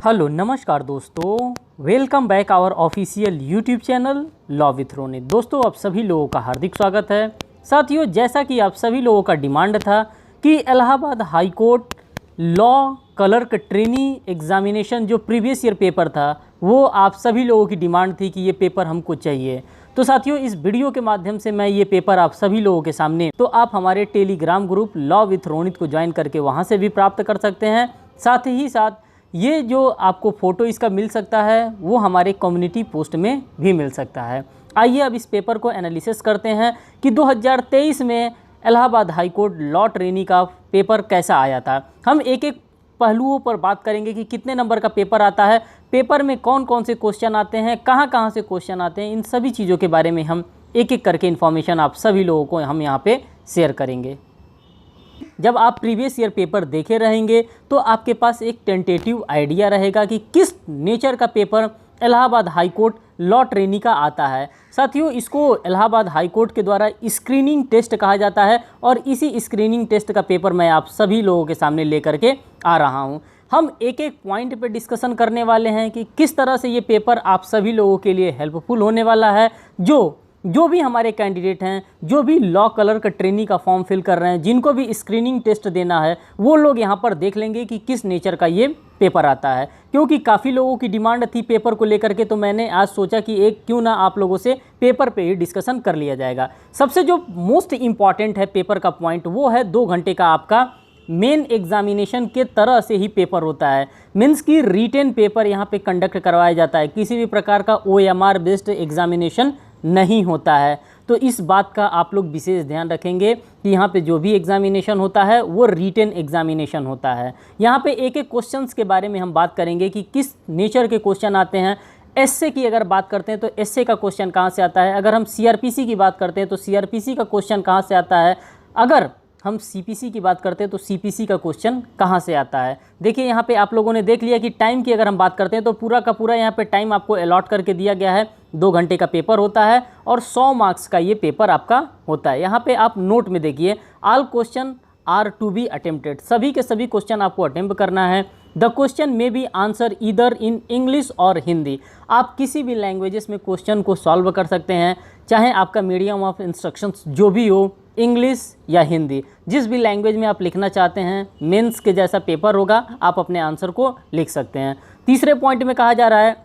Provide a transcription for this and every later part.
Hello नमस्कार दोस्तों, welcome back our official YouTube channel law with Ronit. दोस्तों आप सभी लोगों का हार्दिक स्वागत है। साथियों, जैसा कि आप सभी लोगों का डिमांड था कि Allahabad high court law clerk trainee examination जो प्रीवियस ईयर पेपर था वो आप सभी लोगों की डिमांड थी कि ये पेपर हमको चाहिए। तो साथियों, इस वीडियो के माध्यम से मैं ये पेपर आप सभी लोगों के सामने, तो आप हमारे Telegram group law with Ronit को ज्वाइन करके वहाँ से भी प्राप्त कर सकते हैं। साथ ही साथ ये जो आपको फ़ोटो इसका मिल सकता है वो हमारे कम्युनिटी पोस्ट में भी मिल सकता है। आइए अब इस पेपर को एनालिसिस करते हैं कि 2023 में Allahabad high court law trainee का पेपर कैसा आया था। हम एक एक पहलुओं पर बात करेंगे कि कितने नंबर का पेपर आता है, पेपर में कौन कौन से क्वेश्चन आते हैं, कहाँ कहाँ से क्वेश्चन आते हैं, इन सभी चीज़ों के बारे में हम एक एक करके इन्फॉर्मेशन आप सभी लोगों को हम यहाँ पे शेयर करेंगे। जब आप प्रीवियस ईयर पेपर देखे रहेंगे तो आपके पास एक टेंटेटिव आइडिया रहेगा कि किस नेचर का paper Allahabad high court law trainee का आता है। साथियों, इसको इलाहाबाद हाई कोर्ट के द्वारा स्क्रीनिंग टेस्ट कहा जाता है और इसी स्क्रीनिंग टेस्ट का पेपर मैं आप सभी लोगों के सामने लेकर के आ रहा हूं। हम एक एक पॉइंट पे डिस्कशन करने वाले हैं कि किस तरह से ये पेपर आप सभी लोगों के लिए हेल्पफुल होने वाला है। जो भी हमारे कैंडिडेट हैं, जो भी लॉ क्लर्क ट्रेनी का फॉर्म फिल कर रहे हैं, जिनको भी स्क्रीनिंग टेस्ट देना है, वो लोग यहाँ पर देख लेंगे कि किस नेचर का ये पेपर आता है। क्योंकि काफ़ी लोगों की डिमांड थी पेपर को लेकर के, तो मैंने आज सोचा कि एक क्यों ना आप लोगों से पेपर पे ही डिस्कशन कर लिया जाएगा। सबसे जो मोस्ट इम्पॉर्टेंट है पेपर का पॉइंट वो है 2 घंटे का आपका मेन एग्जामिनेशन के तरह से ही पेपर होता है। मीन्स की रिटेन पेपर यहाँ पे कंडक्ट करवाया जाता है, किसी भी प्रकार का OMR बेस्ड एग्जामिनेशन नहीं होता है। तो इस बात का आप लोग विशेष ध्यान रखेंगे कि यहाँ पे जो भी एग्जामिनेशन होता है वो रिटेन एग्जामिनेशन होता है। यहाँ पे एक एक क्वेश्चंस के बारे में हम बात करेंगे कि किस नेचर के क्वेश्चन आते हैं। एसए की अगर बात करते हैं तो एसए का क्वेश्चन कहाँ से आता है, अगर हम CRPC की बात करते हैं तो CRPC का क्वेश्चन कहाँ से आता है, अगर हम CPC की बात करते हैं तो CPC का क्वेश्चन कहाँ से आता है। देखिए यहाँ पे आप लोगों ने देख लिया कि टाइम की अगर हम बात करते हैं तो पूरा का पूरा यहाँ पे टाइम आपको अलॉट करके दिया गया है। 2 घंटे का पेपर होता है और 100 मार्क्स का ये पेपर आपका होता है। यहाँ पे आप नोट में देखिए, all question are to be attempted, सभी के सभी क्वेश्चन आपको अटेम्प्ट करना है। The question may be answer either in English or Hindi, आप किसी भी लैंग्वेजेस में क्वेश्चन को सॉल्व कर सकते हैं, चाहे आपका मीडियम ऑफ इंस्ट्रक्शंस जो भी हो, इंग्लिश या हिंदी, जिस भी लैंग्वेज में आप लिखना चाहते हैं, मेंस के जैसा पेपर होगा, आप अपने आंसर को लिख सकते हैं। तीसरे पॉइंट में कहा जा रहा है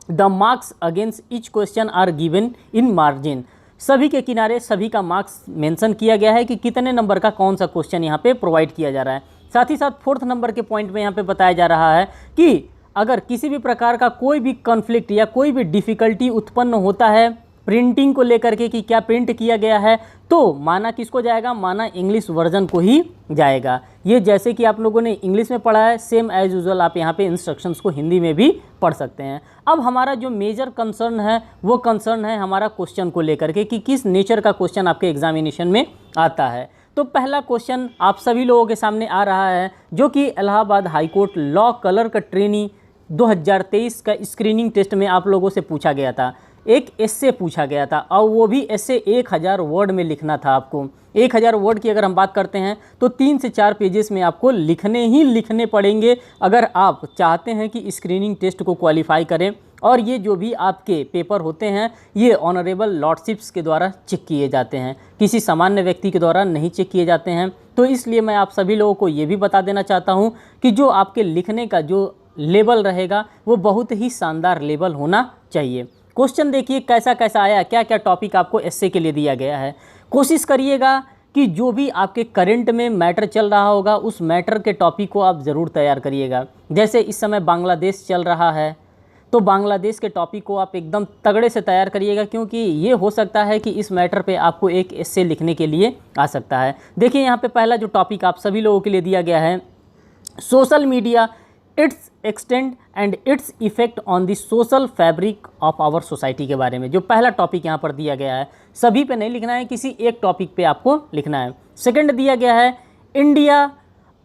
the marks against each question are given in margin, सभी के किनारे सभी का मार्क्स मेंशन किया गया है कि कितने नंबर का कौन सा क्वेश्चन यहाँ पे प्रोवाइड किया जा रहा है। साथ ही साथ 4th नंबर के पॉइंट में यहाँ पे बताया जा रहा है कि अगर किसी भी प्रकार का कोई भी कॉन्फ्लिक्ट या कोई भी डिफ़िकल्टी उत्पन्न होता है प्रिंटिंग को लेकर के कि क्या प्रिंट किया गया है, तो माना किसको जाएगा, माना इंग्लिश वर्जन को ही जाएगा। ये जैसे कि आप लोगों ने इंग्लिश में पढ़ा है, सेम एज यूजुअल आप यहाँ पे इंस्ट्रक्शंस को हिंदी में भी पढ़ सकते हैं। अब हमारा जो मेजर कंसर्न है वो कंसर्न है हमारा क्वेश्चन को लेकर के कि किस नेचर का क्वेश्चन आपके एग्जामिनेशन में आता है। तो पहला क्वेश्चन आप सभी लोगों के सामने आ रहा है जो कि Allahabad high court law clerk trainee 2023 का स्क्रीनिंग टेस्ट में आप लोगों से पूछा गया था। एक एस्से पूछा गया था और वो भी एस्से 1000 वर्ड में लिखना था आपको। 1000 वर्ड की अगर हम बात करते हैं तो 3 से 4 पेजेस में आपको लिखने पड़ेंगे अगर आप चाहते हैं कि स्क्रीनिंग टेस्ट को क्वालिफाई करें। और ये जो भी आपके पेपर होते हैं ये ऑनरेबल लॉर्डशिप्स के द्वारा चेक किए जाते हैं, किसी सामान्य व्यक्ति के द्वारा नहीं चेक किए जाते हैं। तो इसलिए मैं आप सभी लोगों को ये भी बता देना चाहता हूँ कि जो आपके लिखने का जो लेवल रहेगा वो बहुत ही शानदार लेवल होना चाहिए। क्वेश्चन देखिए कैसा कैसा आया, क्या क्या टॉपिक आपको एस्से के लिए दिया गया है। कोशिश करिएगा कि जो भी आपके करंट में मैटर चल रहा होगा उस मैटर के टॉपिक को आप ज़रूर तैयार करिएगा। जैसे इस समय बांग्लादेश चल रहा है तो बांग्लादेश के टॉपिक को आप एकदम तगड़े से तैयार करिएगा, क्योंकि ये हो सकता है कि इस मैटर पे आपको एक एस्से लिखने के लिए आ सकता है। देखिए यहाँ पे पहला जो टॉपिक आप सभी लोगों के लिए दिया गया है, social media, its extent and its effect on the social fabric of our society के बारे में जो पहला टॉपिक यहाँ पर दिया गया है। सभी पे नहीं लिखना है, किसी एक टॉपिक पे आपको लिखना है। सेकंड दिया गया है India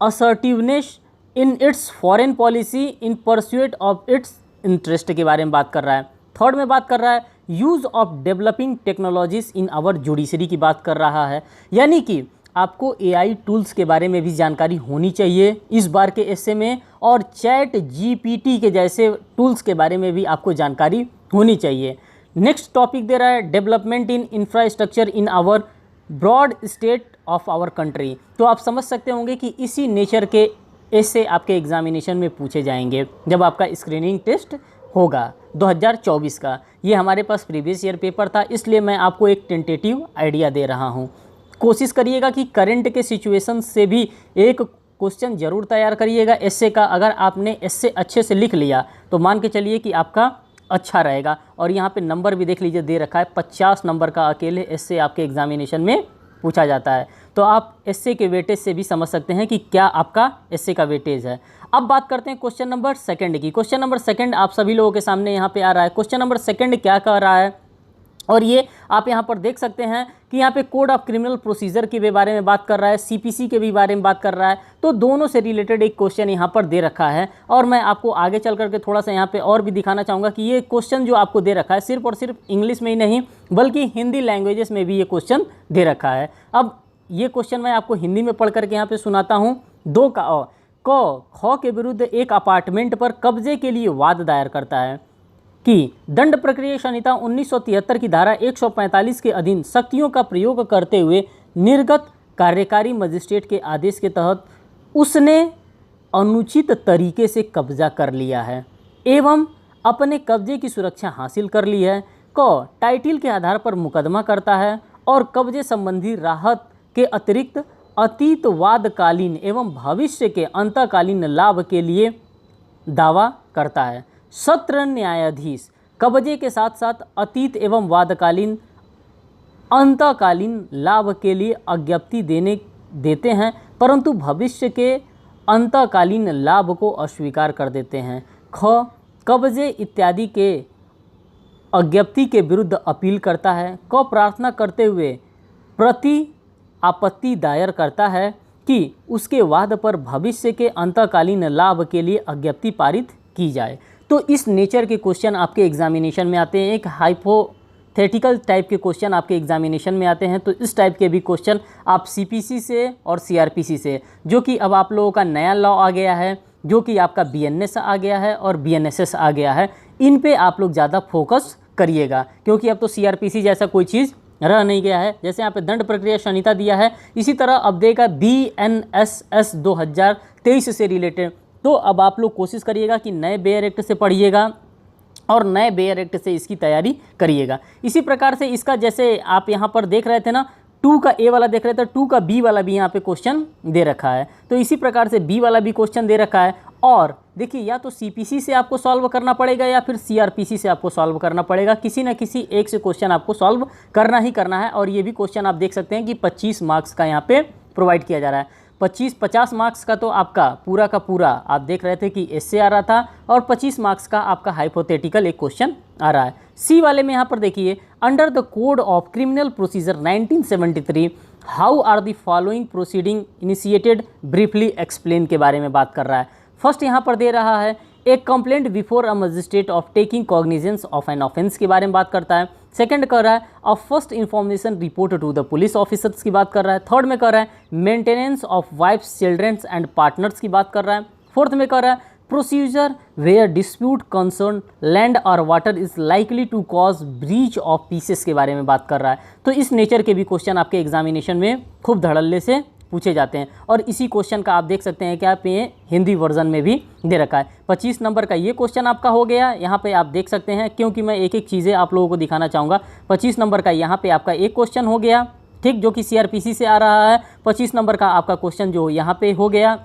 assertiveness in its foreign policy in pursuit of its interest के बारे में बात कर रहा है। थर्ड में बात कर रहा है use of developing technologies in our judiciary की बात कर रहा है, यानी कि आपको एआई टूल्स के बारे में भी जानकारी होनी चाहिए इस बार के एस्से में, और चैट जीपीटी के जैसे टूल्स के बारे में भी आपको जानकारी होनी चाहिए। नेक्स्ट टॉपिक दे रहा है development in infrastructure in our broad state of our country. तो आप समझ सकते होंगे कि इसी नेचर के एस्से आपके एग्जामिनेशन में पूछे जाएंगे जब आपका स्क्रीनिंग टेस्ट होगा 2024 का। ये हमारे पास प्रीवियस ईयर पेपर था, इसलिए मैं आपको एक टेंटेटिव आइडिया दे रहा हूँ। कोशिश करिएगा कि करंट के सिचुएशन से भी एक क्वेश्चन जरूर तैयार करिएगा एस्से का। अगर आपने एस्से अच्छे से लिख लिया तो मान के चलिए कि आपका अच्छा रहेगा। और यहाँ पे नंबर भी देख लीजिए दे रखा है, 50 नंबर का अकेले एस्से आपके एग्जामिनेशन में पूछा जाता है। तो आप एस्से के वेटेज से भी समझ सकते हैं कि क्या आपका एस्से का वेटेज है। अब बात करते हैं क्वेश्चन नंबर सेकंड की। क्वेश्चन नंबर सेकंड आप सभी लोगों के सामने यहाँ पे आ रहा है। क्वेश्चन नंबर सेकंड क्या कह रहा है, और ये आप यहाँ पर देख सकते हैं कि यहाँ पे कोड ऑफ क्रिमिनल प्रोसीजर के बारे में बात कर रहा है, सीपीसी के भी बारे में बात कर रहा है। तो दोनों से रिलेटेड एक क्वेश्चन यहाँ पर दे रखा है, और मैं आपको आगे चल करके थोड़ा सा यहाँ पे और भी दिखाना चाहूँगा कि ये क्वेश्चन जो आपको दे रखा है सिर्फ और सिर्फ इंग्लिश में ही नहीं बल्कि हिंदी लैंग्वेजेस में भी ये क्वेश्चन दे रखा है। अब ये क्वेश्चन मैं आपको हिंदी में पढ़ करके यहाँ पे सुनाता हूँ। 2 का ख के विरुद्ध एक अपार्टमेंट पर कब्जे के लिए वाद दायर करता है कि दंड प्रक्रिया संहिता 1973 की धारा 145 के अधीन शक्तियों का प्रयोग करते हुए निर्गत कार्यकारी मजिस्ट्रेट के आदेश के तहत उसने अनुचित तरीके से कब्जा कर लिया है एवं अपने कब्जे की सुरक्षा हासिल कर ली है। क टाइटिल के आधार पर मुकदमा करता है और कब्जे संबंधी राहत के अतिरिक्त अतीतवादकालीन एवं भविष्य के अंतकालीन लाभ के लिए दावा करता है। सत्र न्यायाधीश कब्जे के साथ साथ अतीत एवं वादकालीन अंतकालीन लाभ के लिए अज्ञप्ति देते हैं, परंतु भविष्य के अंतकालीन लाभ को अस्वीकार कर देते हैं। ख कब्जे इत्यादि के अज्ञप्ति के विरुद्ध अपील करता है। क प्रार्थना करते हुए प्रति आपत्ति दायर करता है कि उसके वाद पर भविष्य के अंतकालीन लाभ के लिए अज्ञप्ति पारित की जाए। तो इस नेचर के क्वेश्चन आपके एग्जामिनेशन में आते हैं। एक हाइपोथेटिकल टाइप के क्वेश्चन आपके एग्जामिनेशन में आते हैं। तो इस टाइप के भी क्वेश्चन आप सीपीसी से और सीआरपीसी से, जो कि अब आप लोगों का नया लॉ आ गया है, जो कि आपका बीएनएस आ गया है और बीएनएसएस आ गया है, इन पे आप लोग ज़्यादा फोकस करिएगा, क्योंकि अब तो सीआरपीसी जैसा कोई चीज़ रह नहीं गया है। जैसे यहाँ पे दंड प्रक्रिया संहिता दिया है, इसी तरह अब देगा बीएनएसएस 2023 से रिलेटेड। तो अब आप लोग कोशिश करिएगा कि नए बेयर एक्ट से पढ़िएगा और नए बेयर एक्ट से इसकी तैयारी करिएगा। इसी प्रकार से इसका जैसे आप यहाँ पर देख रहे थे ना, 2 का ए वाला देख रहे थे, 2 का बी वाला भी यहाँ पे क्वेश्चन दे रखा है। तो इसी प्रकार से बी वाला भी क्वेश्चन दे रखा है। और देखिए, या तो सीपीसी से आपको सॉल्व करना पड़ेगा या फिर सीआरपीसी से आपको सॉल्व करना पड़ेगा। किसी न किसी एक से क्वेश्चन आपको सॉल्व करना ही करना है। और ये भी क्वेश्चन आप देख सकते हैं कि 25 मार्क्स का यहाँ पे प्रोवाइड किया जा रहा है। 50 मार्क्स का तो आपका पूरा का पूरा आप देख रहे थे कि एस्से आ रहा था, और 25 मार्क्स का आपका हाइपोथेटिकल एक क्वेश्चन आ रहा है। सी वाले में यहाँ पर देखिए, under the code of criminal procedure 1973 how are the following proceeding initiated briefly explain के बारे में बात कर रहा है। फर्स्ट यहाँ पर दे रहा है एक complaint before a magistrate of taking cognizance of an offence के बारे में बात करता है। सेकंड कर रहा है a first information report to the police officers की बात कर रहा है। थर्ड में कर रहा है maintenance of wife's children's and partners की बात कर रहा है। फोर्थ में कर रहा है procedure where dispute concern land और water is likely to cause breach of pieces के बारे में बात कर रहा है। तो इस नेचर के भी क्वेश्चन आपके एग्जामिनेशन में खूब धड़ल्ले से पूछे जाते हैं। और इसी क्वेश्चन का आप देख सकते हैं कि आप ये हिंदी वर्जन में भी दे रखा है। 25 नंबर का ये क्वेश्चन आपका हो गया। यहाँ पे आप देख सकते हैं, क्योंकि मैं एक एक चीज़ें आप लोगों को दिखाना चाहूँगा। 25 नंबर का यहाँ पे आपका एक क्वेश्चन हो गया, ठीक, जो कि सीआरपीसी से आ रहा है। 25 नंबर का आपका क्वेश्चन जो यहाँ पे हो गया,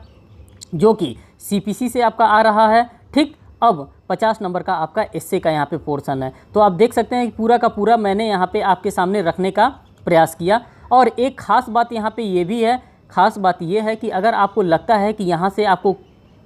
जो कि सीपीसी से आपका आ रहा है, ठीक। अब 50 नंबर का आपका एस्से का यहाँ पे पोर्शन है। तो आप देख सकते हैं कि पूरा का पूरा मैंने यहाँ पे आपके सामने रखने का प्रयास किया। और एक ख़ास बात यहाँ पे ये भी है, ख़ास बात ये है कि अगर आपको लगता है कि यहाँ से आपको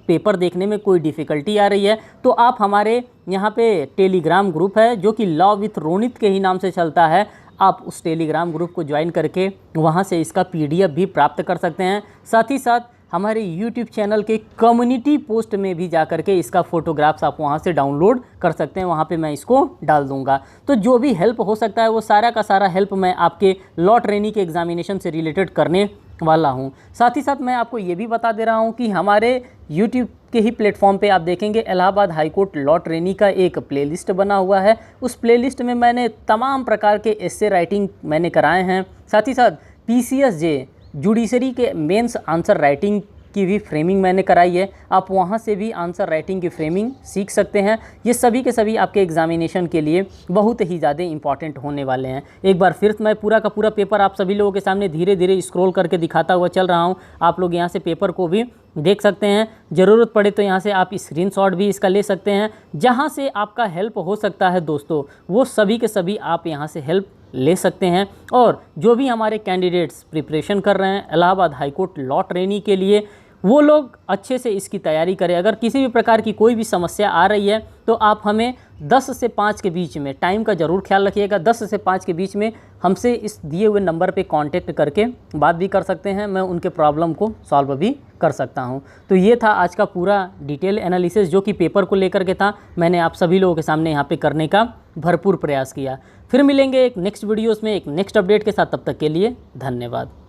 पेपर देखने में कोई डिफ़िकल्टी आ रही है, तो आप हमारे यहाँ पे टेलीग्राम ग्रुप है जो कि लॉ विथ रोनित के ही नाम से चलता है। आप उस टेलीग्राम ग्रुप को ज्वाइन करके वहाँ से इसका पीडीएफ भी प्राप्त कर सकते हैं। साथ ही साथ हमारे यूट्यूब चैनल के कम्युनिटी पोस्ट में भी जा करके इसका फ़ोटोग्राफ्स आप वहाँ से डाउनलोड कर सकते हैं। वहाँ पे मैं इसको डाल दूँगा। तो जो भी हेल्प हो सकता है वो सारा का सारा हेल्प मैं आपके लॉ ट्रेनिंग के एग्जामिनेशन से रिलेटेड करने वाला हूं। साथ ही साथ मैं आपको ये भी बता दे रहा हूं कि हमारे YouTube के ही प्लेटफॉर्म पे आप देखेंगे Allahabad high court law trainee का एक प्लेलिस्ट बना हुआ है। उस प्लेलिस्ट में मैंने तमाम प्रकार के एस्से राइटिंग मैंने कराए हैं। साथ ही साथ PCSJ जुडिशरी के मेंस आंसर राइटिंग की भी फ्रेमिंग मैंने कराई है। आप वहाँ से भी आंसर राइटिंग की फ्रेमिंग सीख सकते हैं। ये सभी के सभी आपके एग्जामिनेशन के लिए बहुत ही ज़्यादा इंपॉर्टेंट होने वाले हैं। एक बार फिर मैं पूरा का पूरा पेपर आप सभी लोगों के सामने धीरे धीरे स्क्रॉल करके दिखाता हुआ चल रहा हूँ। आप लोग यहाँ से पेपर को भी देख सकते हैं। ज़रूरत पड़े तो यहाँ से आप स्क्रीनशॉट भी इसका ले सकते हैं। जहाँ से आपका हेल्प हो सकता है दोस्तों, वो सभी के सभी आप यहाँ से हेल्प ले सकते हैं। और जो भी हमारे कैंडिडेट्स प्रिपरेशन कर रहे हैं Allahabad high court law trainee के लिए, वो लोग अच्छे से इसकी तैयारी करें। अगर किसी भी प्रकार की कोई भी समस्या आ रही है तो आप हमें 10 से 5 के बीच में, टाइम का ज़रूर ख्याल रखिएगा, 10 से 5 के बीच में हमसे इस दिए हुए नंबर पे कांटेक्ट करके बात भी कर सकते हैं। मैं उनके प्रॉब्लम को सॉल्व भी कर सकता हूं। तो ये था आज का पूरा डिटेल एनालिसिस जो कि पेपर को लेकर के था। मैंने आप सभी लोगों के सामने यहाँ पे करने का भरपूर प्रयास किया। फिर मिलेंगे एक नेक्स्ट वीडियोज़ में एक नेक्स्ट अपडेट के साथ। तब तक के लिए धन्यवाद।